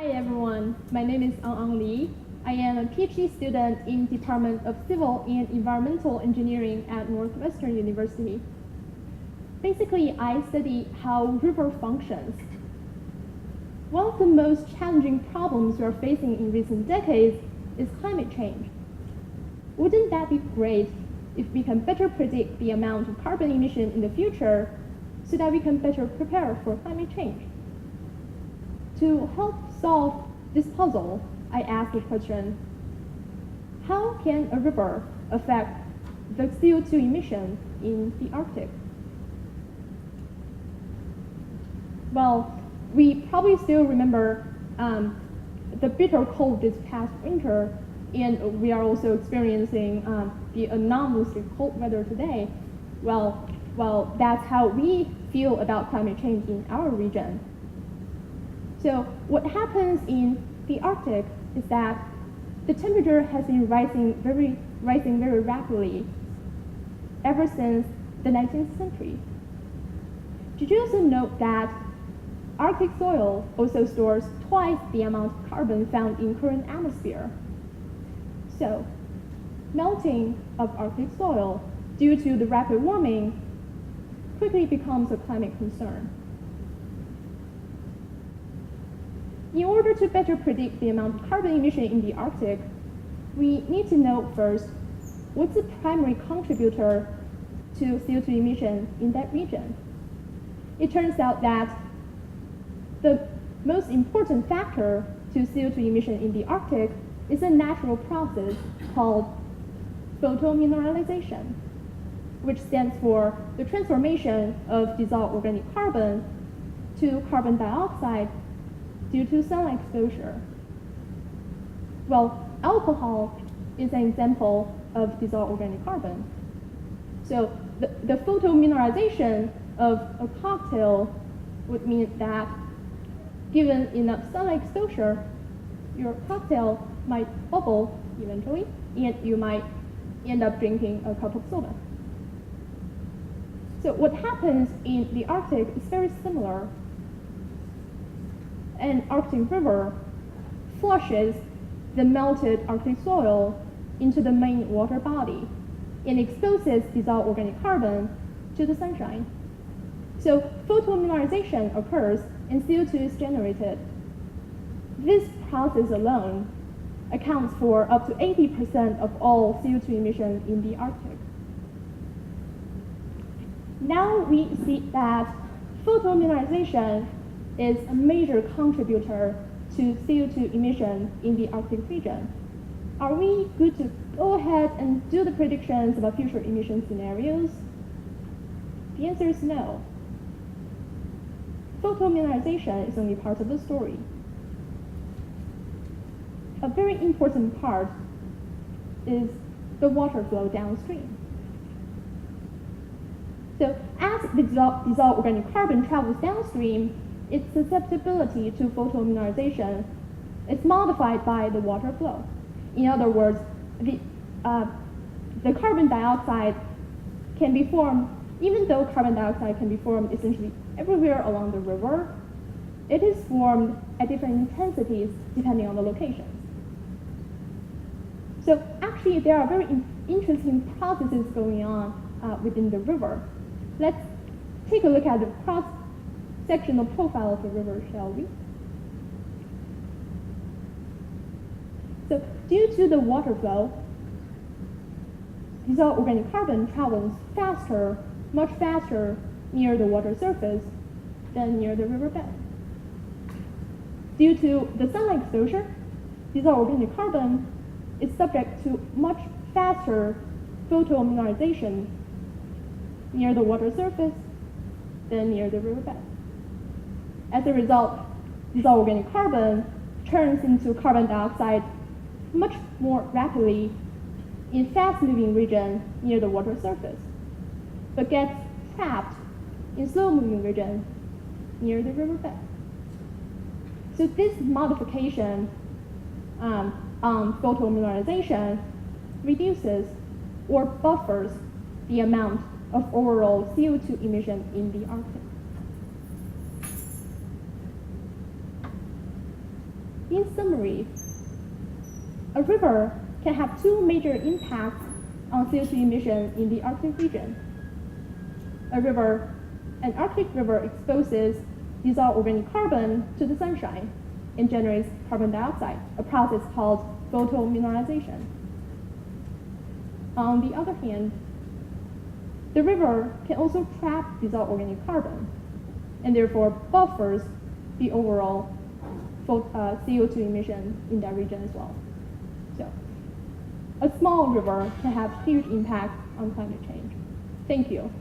Hi everyone, my name is Angang. I am a PhD student in Department of Civil and Environmental Engineering at Northwestern University. Basically, I study how river functions. One of the most challenging problems we are facing in recent decades is climate change. Wouldn't that be great if we can better predict the amount of carbon emission in the future so that we can better prepare for climate change? To help solve this puzzle, I asked the question, how can a river affect the CO2 emission in the Arctic? Well, we probably still remember the bitter cold this past winter, and we are also experiencing the anomalously cold weather today. Well, that's how we feel about climate change in our region. So what happens in the Arctic is that the temperature has been rising very rapidly ever since the 19th century. Did you also note that Arctic soil also stores twice the amount of carbon found in current atmosphere? So, melting of Arctic soil due to the rapid warming quickly becomes a climate concern. In order to better predict the amount of carbon emission in the Arctic, we need to know first what's the primary contributor to CO2 emission in that region. It turns out that the most important factor to CO2 emission in the Arctic is a natural process called photo-mineralization, which stands for the transformation of dissolved organic carbon to carbon dioxide due to sunlight exposure. Well, alcohol is an example of dissolved organic carbon. So the photomineralization of a cocktail would mean that given enough sunlight exposure, your cocktail might bubble eventually, and you might end up drinking a cup of soda. So what happens in the Arctic is very similar. An Arctic river flushes the melted Arctic soil into the main water body and exposes dissolved organic carbon to the sunshine. So photomineralization occurs and CO2 is generated. This process alone accounts for up to 80% of all CO2 emissions in the Arctic. Now we see that photomineralization is a major contributor to CO2 emission in the Arctic region. Are we good to go ahead and do the predictions about future emission scenarios? The answer is no. Photomineralization is only part of the story. A very important part is the water flow downstream. So as the dissolved organic carbon travels downstream, its susceptibility to photomineralization is modified by the water flow. In other words, the carbon dioxide can be formed, even though carbon dioxide can be formed essentially everywhere along the river, it is formed at different intensities depending on the locations. So actually, there are very interesting processes going on within the river. Let's take a look at the cross-sectional profile of the river, shall we? So due to the water flow, dissolved organic carbon travels faster, much faster near the water surface than near the riverbed. Due to the sunlight exposure, dissolved organic carbon is subject to much faster photomineralization near the water surface than near the riverbed. As a result, dissolved organic carbon turns into carbon dioxide much more rapidly in fast-moving region near the water surface, but gets trapped in slow-moving region near the riverbed. So this modification on photomineralization reduces or buffers the amount of overall CO2 emission in the Arctic. in summary, a river can have two major impacts on CO2 emission in the Arctic region. An Arctic river exposes dissolved organic carbon to the sunshine and generates carbon dioxide, a process called photo-mineralization. On the other hand, the river can also trap dissolved organic carbon and therefore buffers the overall CO2 emission in that region as well. So, a small river can have huge impact on climate change. Thank you.